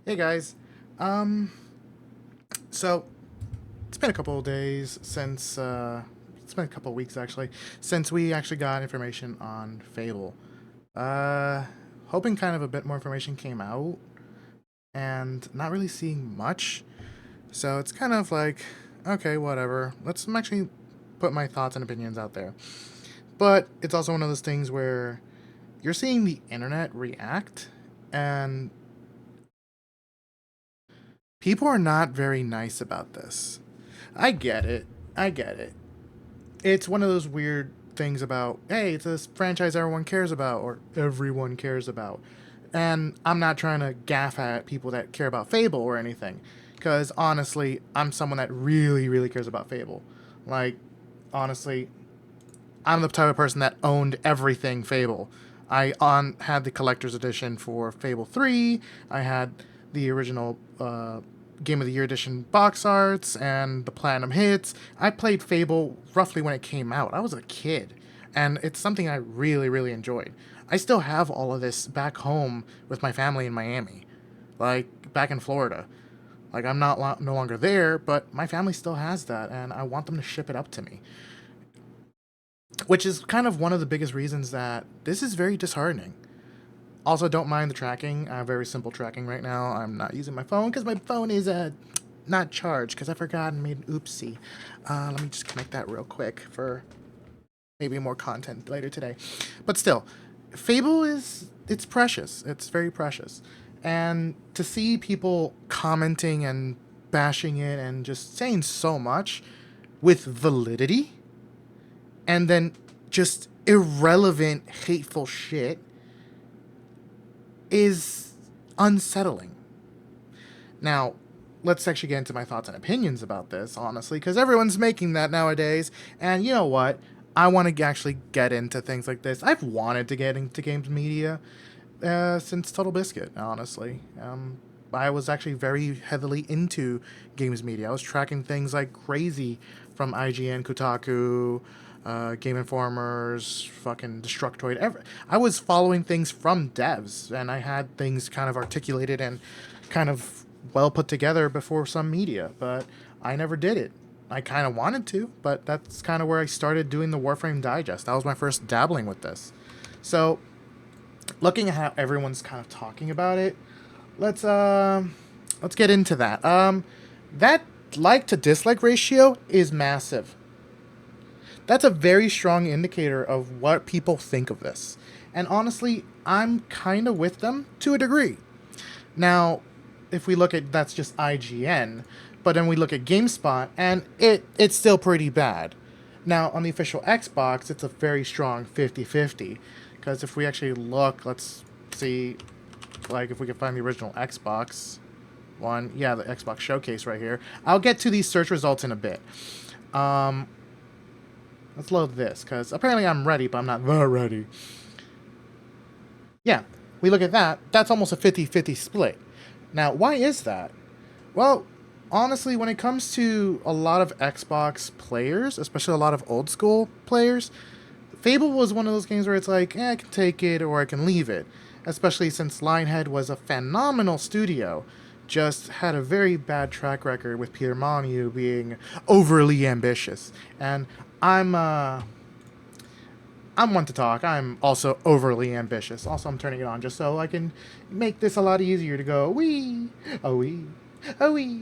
Hey guys, um, so it's been a couple of days since it's been a couple of weeks actually since we actually got information on Fable. Uh, Hoping kind of a bit more information came out, and not really seeing much. So it's kind of like, okay, whatever. Let's actually put my thoughts and opinions out there. But it's also one of those things where you're seeing the internet react, and people are not very nice about this. I get it. I get it. It's one of those weird things about, hey, it's this franchise everyone cares about, or everyone cares about. And I'm not trying to gaff at people that care about Fable or anything. Because honestly, I'm someone that really, really cares about Fable. Like, honestly, I'm the type of person that owned everything Fable. I had the collector's edition for Fable 3. I had the original Game of the Year edition box arts and the platinum hits. I played Fable roughly when it came out. I was a kid, and it's something I really, really enjoyed. I still have all of this back home with my family in Miami, like back in Florida. Like I'm not no longer there, but my family still has that, and I want them to ship it up to me, which is kind of one of the biggest reasons that this is very disheartening. Also, don't mind the tracking. I have very simple tracking right now. I'm not using my phone because my phone is not charged because I forgot and made an oopsie. Let me just connect that real quick for maybe more content later today. But still, Fable it's precious. It's very precious. And to see people commenting and bashing it and just saying so much with validity and then just irrelevant, hateful shit is unsettling. Now, let's actually get into my thoughts and opinions about this, honestly, because everyone's making that nowadays. And you know what? I want to actually get into things like this. I've wanted to get into games media since Total Biscuit, honestly. I was actually very heavily into games media. I was tracking things like crazy from IGN, Kotaku, Game Informers, fucking Destructoid. I was following things from devs, and I had things kind of articulated and kind of well put together before some media, but I never did it. I kind of wanted to, but that's kind of where I started doing the Warframe Digest. That was my first dabbling with this. So, looking at how everyone's kind of talking about it, let's get into that. That like to dislike ratio is massive. That's a very strong indicator of what people think of this. And honestly, I'm kind of with them to a degree. Now, if we look at that's just IGN, but then we look at GameSpot and it's still pretty bad. Now, on the official Xbox, it's a very strong 50-50 because if we actually look, let's see like if we can find the original Xbox one. Yeah, the Xbox showcase right here. I'll get to these search results in a bit. Um let's load this cuz apparently I'm ready, but I'm not that ready. Yeah, we look at that. That's almost a 50-50 split. Now, why is that? Well, honestly, when it comes to a lot of Xbox players, especially a lot of old school players, Fable was one of those games where it's like, I can take it or I can leave it. Especially since Lionhead was a phenomenal studio, just had a very bad track record with Peter Molyneux being overly ambitious. And I'm I'm one to talk. I'm also overly ambitious. Also, I'm turning it on just so I can make this a lot easier to go wee, oh wee, oh wee,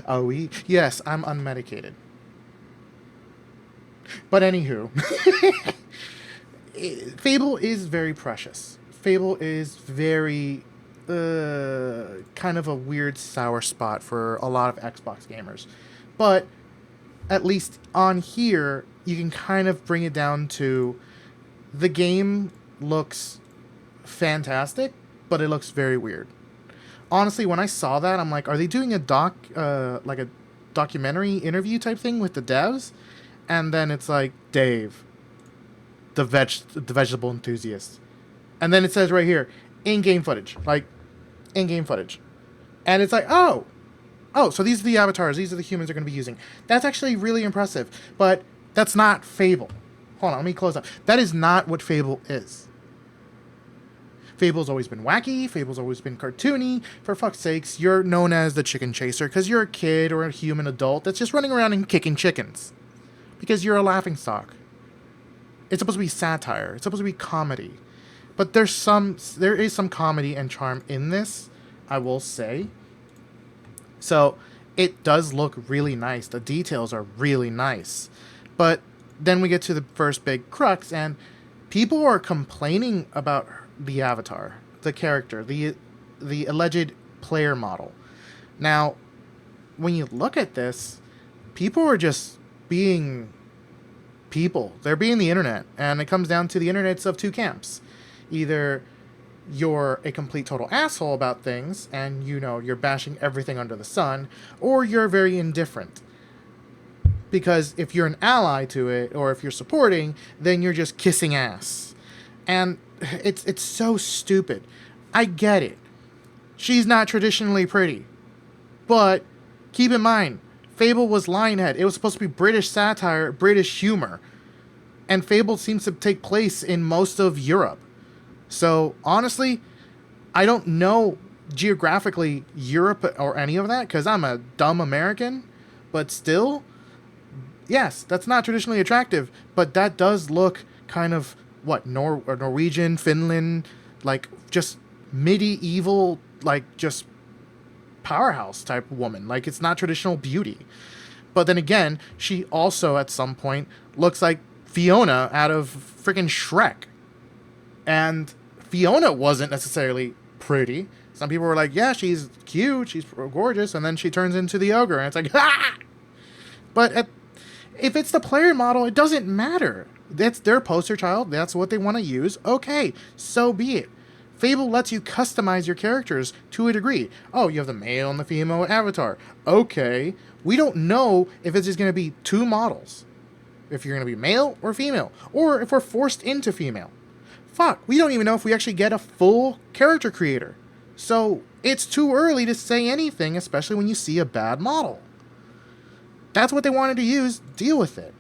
oh wee. Yes, I'm unmedicated. But anywho, Fable is very precious. Fable is very kind of a weird sour spot for a lot of Xbox gamers. But at least on here, you can kind of bring it down to the game looks fantastic, but it looks very weird. Honestly, when I saw that, I'm like, are they doing a like a documentary interview type thing with the devs? And then it's like, Dave, the vegetable enthusiast. And then it says right here, in-game footage, like in-game footage. And it's like, oh, so these are the avatars. These are the humans they're going to be using. That's actually really impressive. But that's not Fable. Hold on, let me close up. That is not what Fable is. Fable's always been wacky. Fable's always been cartoony. For fuck's sakes, you're known as the chicken chaser because you're a kid or a human adult that's just running around and kicking chickens. Because you're a laughingstock. It's supposed to be satire. It's supposed to be comedy. But there is some comedy and charm in this, I will say. So it does look really nice. The details are really nice. But then we get to the first big crux, and people are complaining about the avatar, the character, the alleged player model. Now, when you look at this, people are just being people. They're being the internet, and it comes down to the internet's of two camps. Either you're a complete total asshole about things, and you're bashing everything under the sun, or you're very indifferent. Because if you're an ally to it, or if you're supporting, then you're just kissing ass. And it's so stupid. I get it. She's not traditionally pretty. But keep in mind, Fable was Lionhead. It was supposed to be British satire, British humor. And Fable seems to take place in most of Europe. So, honestly, I don't know geographically Europe or any of that, because I'm a dumb American. But still, yes, that's not traditionally attractive. But that does look kind of, Norwegian, Finland, like, just medieval, like, just powerhouse type woman. Like, it's not traditional beauty. But then again, she also at some point looks like Fiona out of freaking Shrek. And Fiona wasn't necessarily pretty. Some people were like, yeah, she's cute, she's gorgeous, and then she turns into the ogre, and it's like, ah! But if it's the player model, it doesn't matter. That's their poster child, that's what they want to use. Okay, so be it. Fable lets you customize your characters to a degree. Oh, you have the male and the female avatar. Okay, we don't know if it's just going to be two models. If you're going to be male or female. Or if we're forced into female. Fuck, we don't even know if we actually get a full character creator. So, it's too early to say anything, especially when you see a bad model. That's what they wanted to use, deal with it.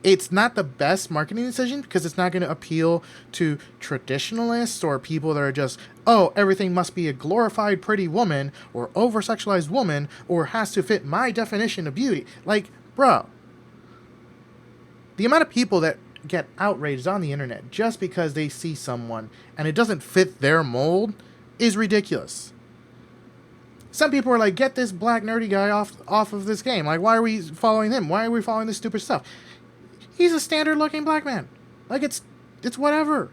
It's not the best marketing decision because it's not going to appeal to traditionalists or people that are just, oh, everything must be a glorified pretty woman or over-sexualized woman or has to fit my definition of beauty. Like, bro, the amount of people that get outraged on the internet just because they see someone and it doesn't fit their mold is ridiculous. Some people are like, get this black nerdy guy off of this game. Like, why are we following him? Why are we following this stupid stuff? He's a standard-looking black man. Like, it's whatever.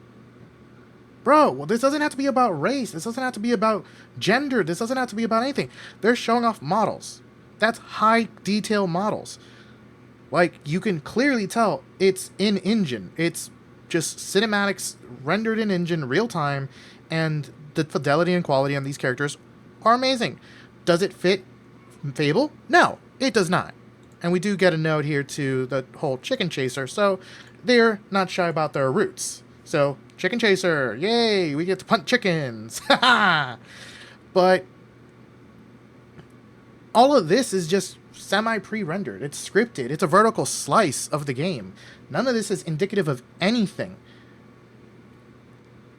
Bro, well, this doesn't have to be about race. This doesn't have to be about gender. This doesn't have to be about anything. They're showing off models. That's high-detail models. Like, you can clearly tell it's in engine. It's just cinematics rendered in engine real-time, and the fidelity and quality on these characters are amazing. Does it fit Fable? No, it does not. And we do get a note here to the whole chicken chaser, so they're not shy about their roots. So, chicken chaser, yay, we get to punt chickens. But all of this is just semi-pre-rendered. It's scripted. It's a vertical slice of the game. None of this is indicative of anything.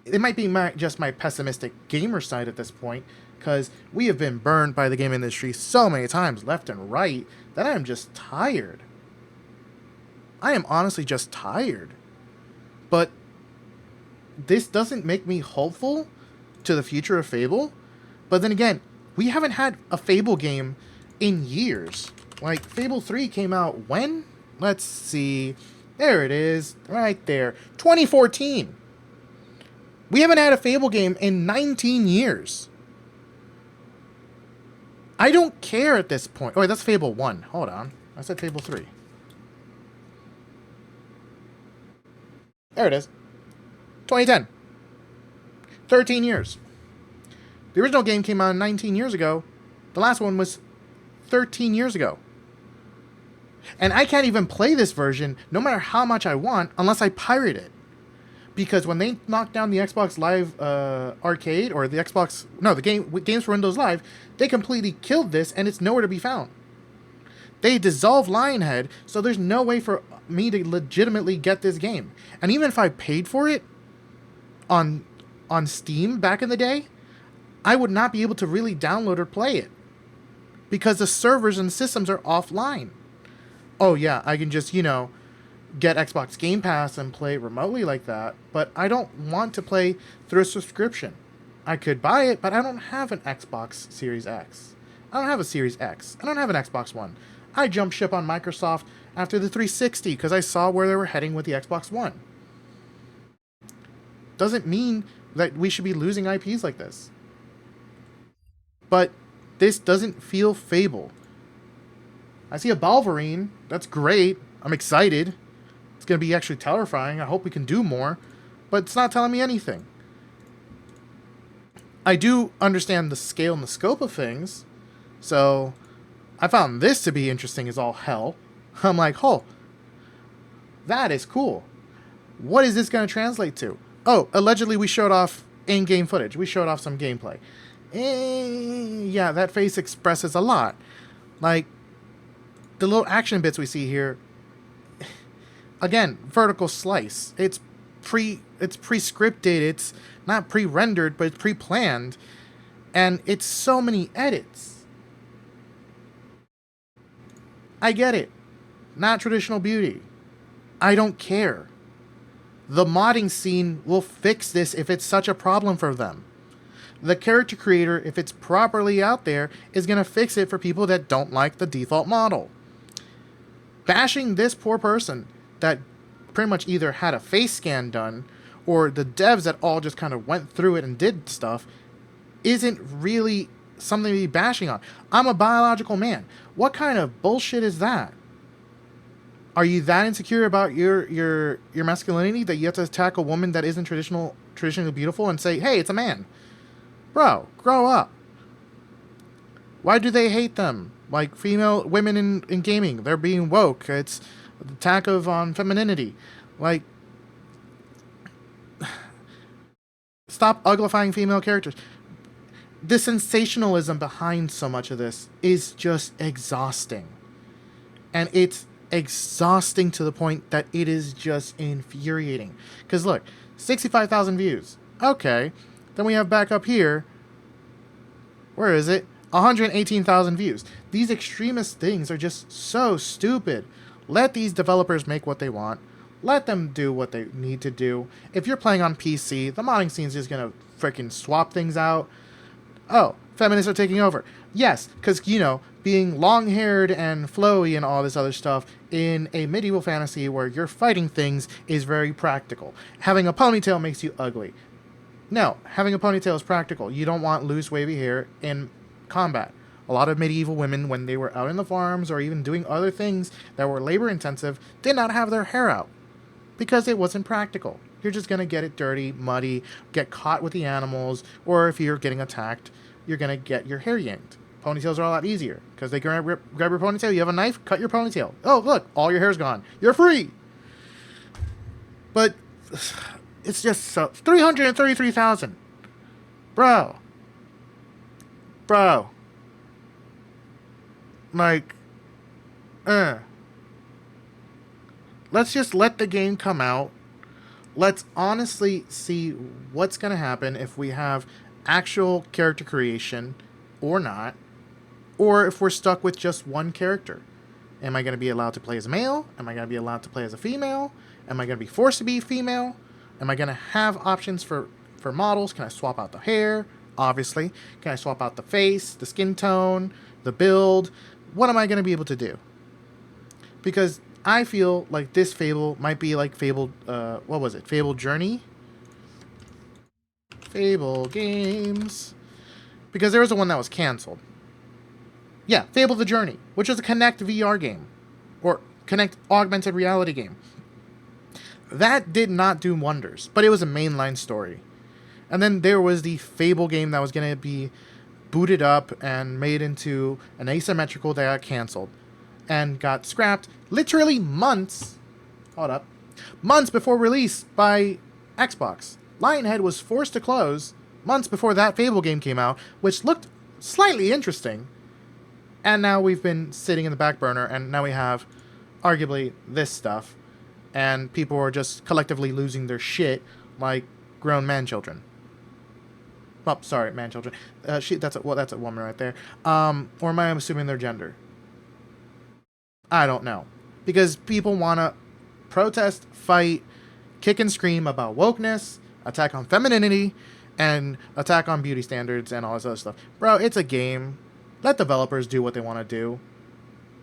It might be just my pessimistic gamer side at this point, because we have been burned by the game industry so many times, left and right, that I am just tired. I am honestly just tired. But this doesn't make me hopeful to the future of Fable. But then again, we haven't had a Fable game in years. Like, Fable 3 came out when? Let's see. There it is. Right there. 2014. We haven't had a Fable game in 19 years. I don't care at this point. Oh, wait, that's Fable 1. Hold on. I said Fable 3. There it is. 2010. 13 years. The original game came out 19 years ago. The last one was 13 years ago. And I can't even play this version, no matter how much I want, unless I pirate it. Because when they knocked down the Xbox Live Arcade, or the Xbox... No, the Games for Windows Live, they completely killed this, and it's nowhere to be found. They dissolved Lionhead, so there's no way for me to legitimately get this game. And even if I paid for it on on Steam back in the day, I would not be able to really download or play it because the servers and systems are offline. Oh yeah, I can just, get Xbox Game Pass and play remotely like that, but I don't want to play through a subscription. I could buy it, but I don't have an Xbox Series X. I don't have a Series X. I don't have an Xbox One. I jumped ship on Microsoft after the 360 because I saw where they were heading with the Xbox One. Doesn't mean that we should be losing IPs like this. But this doesn't feel Fable. I see a Balverine. That's great. I'm excited. It's going to be actually terrifying. I hope we can do more. But it's not telling me anything. I do understand the scale and the scope of things. So I found this to be interesting as all hell. I'm like, oh, that is cool. What is this going to translate to? Oh, allegedly we showed off in-game footage. We showed off some gameplay. Yeah, that face expresses a lot. Like, the little action bits we see here, again, vertical slice. It's pre-scripted. It's not pre-rendered, but it's pre-planned. And it's so many edits. I get it. Not traditional beauty. I don't care. The modding scene will fix this if it's such a problem for them. The character creator, if it's properly out there, is going to fix it for people that don't like the default model. Bashing this poor person that pretty much either had a face scan done or the devs that all just kind of went through it and did stuff isn't really something to be bashing on. I'm a biological man. What kind of bullshit is that? Are you that insecure about your masculinity that you have to attack a woman that isn't traditionally beautiful and say, hey, it's a man? Bro, grow up. Why do they hate them? Like women in gaming, they're being woke. It's the attack on femininity. Like, stop uglifying female characters. The sensationalism behind so much of this is just exhausting. And it's exhausting to the point that it is just infuriating. Because look, 65,000 views. Okay. Then we have back up here, where is it? 118,000 views. These extremist things are just so stupid. Let these developers make what they want. Let them do what they need to do. If you're playing on PC, the modding scene is just going to freaking swap things out. Oh, feminists are taking over. Yes, because, being long-haired and flowy and all this other stuff in a medieval fantasy where you're fighting things is very practical. Having a ponytail makes you ugly. No, having a ponytail is practical. You don't want loose, wavy hair in combat. A lot of medieval women, when they were out in the farms or even doing other things that were labor-intensive, did not have their hair out because it wasn't practical. You're just going to get it dirty, muddy, get caught with the animals, or if you're getting attacked, you're going to get your hair yanked. Ponytails are a lot easier because they grab your ponytail. You have a knife, cut your ponytail. Oh, look, all your hair's gone. You're free. But it's just so 333,000. Bro. Like, let's just let the game come out. Let's honestly see what's going to happen if we have actual character creation or not, or if we're stuck with just one character. Am I going to be allowed to play as a male? Am I going to be allowed to play as a female? Am I going to be forced to be female? Am I going to have options for models? Can I swap out the hair? Obviously. Can I swap out the face, the skin tone, the build? What am I going to be able to do? Because I feel like this Fable might be like Fable, what was it? Fable Journey? Fable games. Because there was the one that was canceled. Yeah, Fable the Journey, which is a Kinect VR game. Or Kinect augmented reality game. That did not do wonders, but it was a mainline story. And then there was the Fable game that was going to be booted up and made into an asymmetrical that got canceled. And got scrapped literally months before release by Xbox. Lionhead was forced to close months before that Fable game came out, which looked slightly interesting. And now we've been sitting in the back burner, and now we have arguably this stuff. And people are just collectively losing their shit like grown man children. Oh, sorry, man, children. That's a woman right there. Or am I assuming their gender? I don't know. Because people want to protest, fight, kick and scream about wokeness, attack on femininity, and attack on beauty standards and all this other stuff. Bro, it's a game. Let developers do what they want to do.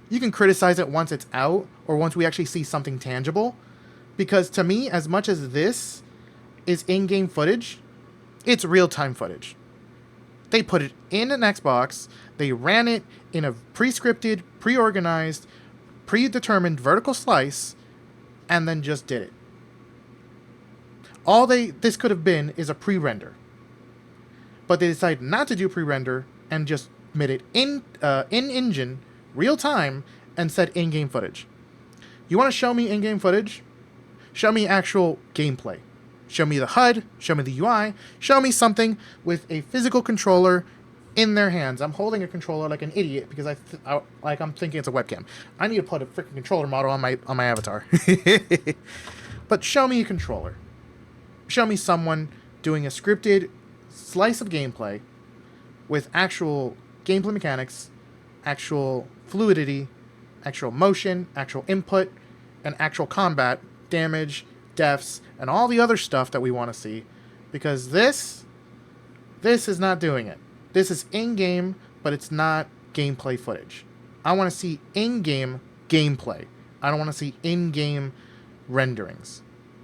You can criticize it once it's out or once we actually see something tangible. Because to me, as much as this is in-game footage, it's real-time footage. They put it in an Xbox, they ran it in a pre-scripted, pre-organized, predetermined vertical slice, and then just did it. All this could have been is a pre-render. But they decided not to do pre-render and just made it in engine, real time, and said in-game footage. You want to show me in-game footage? Show me actual gameplay. Show me the HUD, show me the UI, show me something with a physical controller in their hands. I'm holding a controller like an idiot because I'm thinking it's a webcam. I need to put a freaking controller model on my avatar. But show me a controller. Show me someone doing a scripted slice of gameplay with actual gameplay mechanics, actual fluidity, actual motion, actual input, and actual combat, damage, deaths, and all the other stuff that we want to see. Because this is not doing it. This is in-game, but it's not gameplay footage. I want to see in-game gameplay. I don't want to see in-game renderings.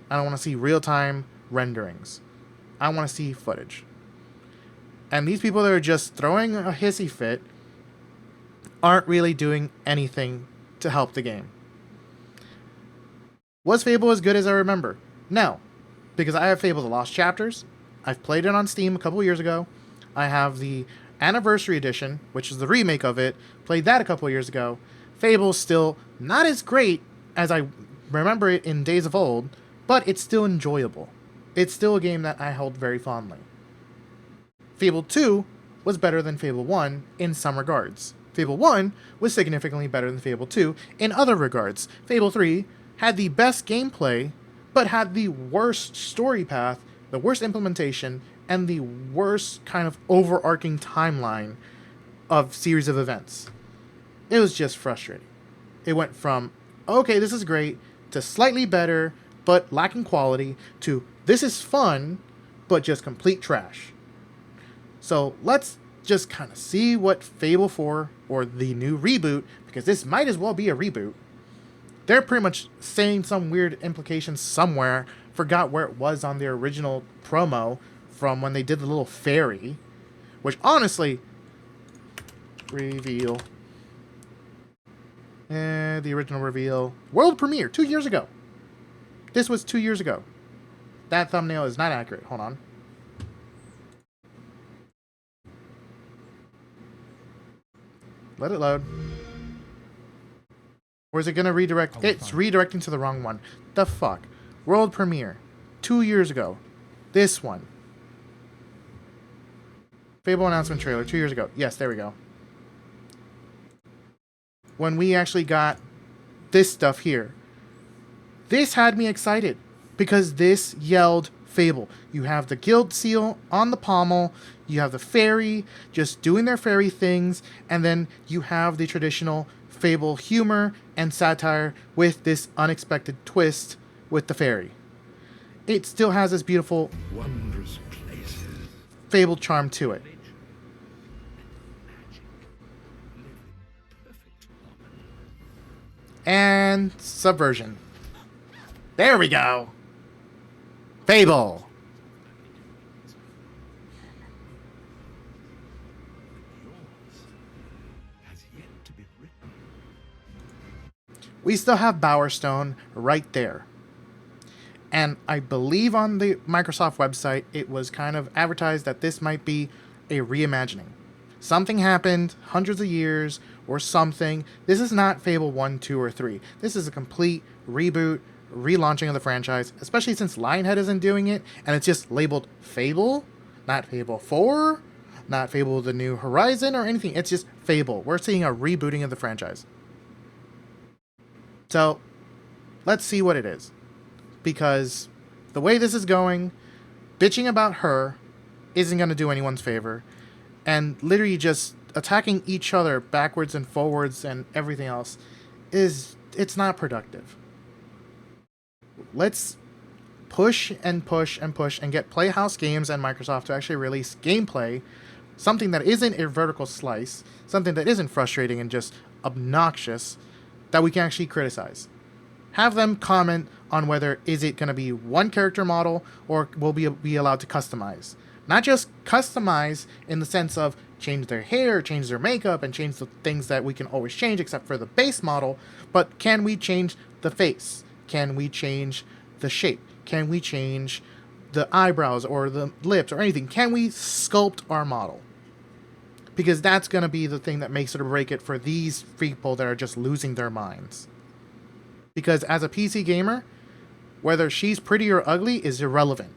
I don't want to see real-time renderings. I want to see footage. And these people that are just throwing a hissy fit aren't really doing anything to help the game. Was Fable as good as I remember? No. Because I have Fable The Lost Chapters. I've played it on Steam a couple years ago. I have the Anniversary Edition, which is the remake of it. Played that a couple years ago. Fable's still not as great as I remember it in days of old, but it's still enjoyable. It's still a game that I hold very fondly. Fable 2 was better than Fable 1 in some regards. Fable 1 was significantly better than Fable 2 in other regards. Fable 3 had the best gameplay, but had the worst story path, the worst implementation, and the worst kind of overarching timeline of series of events. It was just frustrating. It went from, okay, this is great, to slightly better, but lacking quality, to this is fun, but just complete trash. So let's just kind of see what Fable 4, or the new reboot, because this might as well be a reboot. They're pretty much saying some weird implications somewhere. Forgot where it was on their original promo from when they did the little fairy. Which, honestly... Reveal. The original reveal. World premiere, 2 years ago. This was 2 years ago. That thumbnail is not accurate. Hold on. Let it load. Or is it going to redirect? It's redirecting to the wrong one. The fuck? World premiere. 2 years ago. This one. Fable announcement trailer 2 years ago. Yes, there we go. When we actually got this stuff here. This had me excited. Because this yelled Fable. You have the guild seal on the pommel. You have the fairy just doing their fairy things. And then you have the traditional Fable humor and satire with this unexpected twist with the fairy. It still has this beautiful wondrous places Fable charm to it. And subversion. There we go. Fable. We still have Bowerstone right there. And I believe on the Microsoft website, it was kind of advertised that this might be a reimagining. Something happened hundreds of years or something. This is not Fable 1, 2, or 3. This is a complete reboot, relaunching of the franchise, especially since Lionhead isn't doing it, and it's just labeled Fable, not Fable 4, not Fable The New Horizon or anything. It's just Fable. We're seeing a rebooting of the franchise. So, let's see what it is. Because the way this is going, bitching about her isn't going to do anyone's favor. And literally just attacking each other backwards and forwards and everything else it's not productive. Let's push and push and push and get Playhouse Games and Microsoft to actually release gameplay, something that isn't a vertical slice, something that isn't frustrating and just obnoxious, that we can actually criticize. Have them comment on whether is it going to be one character model or will be allowed to customize. Not just customize in the sense of change their hair, change their makeup, and change the things that we can always change except for the base model, but can we change the face? Can we change the shape? Can we change the eyebrows or the lips or anything? Can we sculpt our model? Because that's going to be the thing that makes it or break it for these people that are just losing their minds. Because as a PC gamer, whether she's pretty or ugly is irrelevant.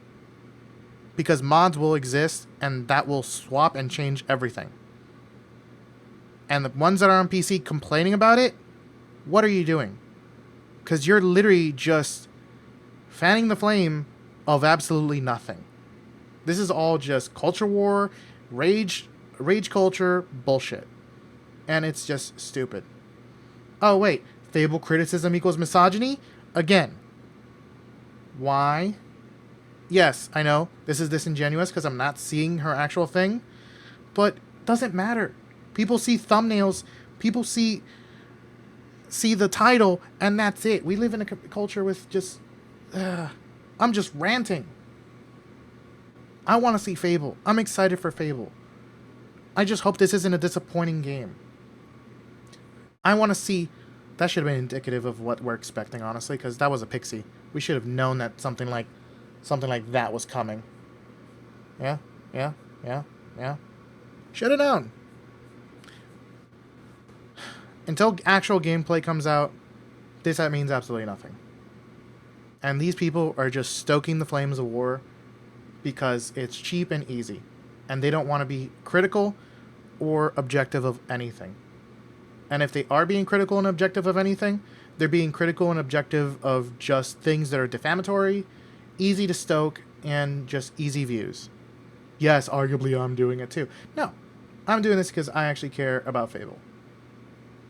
Because mods will exist and that will swap and change everything. And the ones that are on PC complaining about it, what are you doing? Because you're literally just fanning the flame of absolutely nothing. This is all just culture war, rage culture bullshit. And it's just stupid. Oh wait, Fable criticism equals misogyny? Again. Why? Yes, I know, this is disingenuous because I'm not seeing her actual thing, but doesn't matter. People see thumbnails, people see the title, and that's it. We live in a culture with just... I'm just ranting. I want to see Fable. I'm excited for Fable. I just hope this isn't a disappointing game. I want to see... That should have been indicative of what we're expecting, honestly, because that was a pixie. We should have known that something like that was coming. Yeah. Should have known. Until actual gameplay comes out, that means absolutely nothing. And these people are just stoking the flames of war because it's cheap and easy. And they don't want to be critical or objective of anything. And if they are being critical and objective of anything, they're being critical and objective of just things that are defamatory, easy to stoke, and just easy views. Yes, arguably I'm doing it too. No, I'm doing this because I actually care about Fable.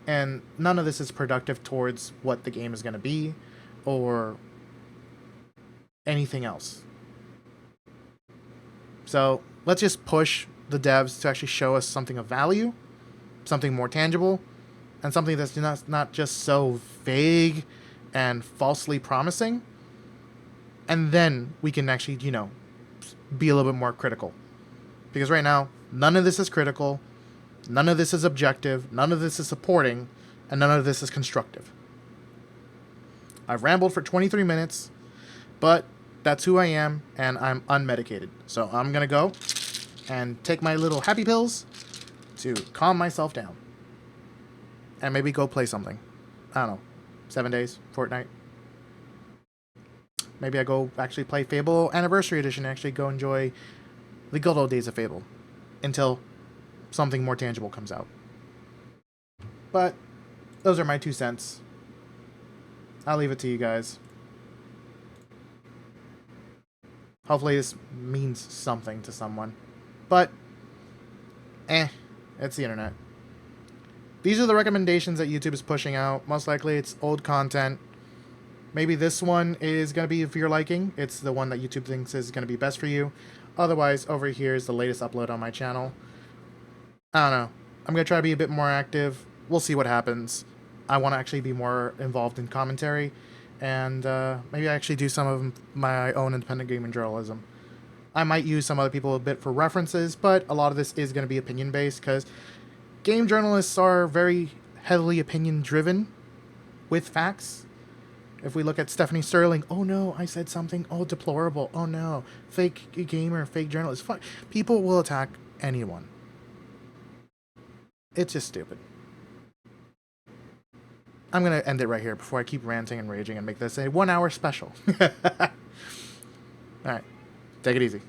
And none of this is productive towards what the game is going to be or anything else. So let's just push the devs to actually show us something of value, something more tangible, and something that's not just so vague and falsely promising. And then we can actually, be a little bit more critical. Because right now, none of this is critical, none of this is objective, none of this is supporting, and none of this is constructive. I've rambled for 23 minutes, but that's who I am, and I'm unmedicated. So I'm going to go and take my little happy pills to calm myself down. And maybe go play something. I don't know. 7 days, Fortnite. Maybe I go actually play Fable Anniversary Edition and actually go enjoy the good old days of Fable. Until something more tangible comes out. But those are my 2 cents. I'll leave it to you guys. Hopefully this means something to someone. But, it's the internet. These are the recommendations that YouTube is pushing out. Most likely it's old content. Maybe this one is going to be for your liking. It's the one that YouTube thinks is going to be best for you. Otherwise, over here is the latest upload on my channel. I don't know. I'm going to try to be a bit more active. We'll see what happens. I want to actually be more involved in commentary. And maybe I actually do some of my own independent gaming journalism. I might use some other people a bit for references, but a lot of this is going to be opinion-based because game journalists are very heavily opinion-driven with facts. If we look at Stephanie Sterling, oh no, I said something, oh deplorable, oh no, fake gamer, fake journalist. People will attack anyone. It's just stupid. I'm going to end it right here before I keep ranting and raging and make this a 1 hour special. Alright, take it easy.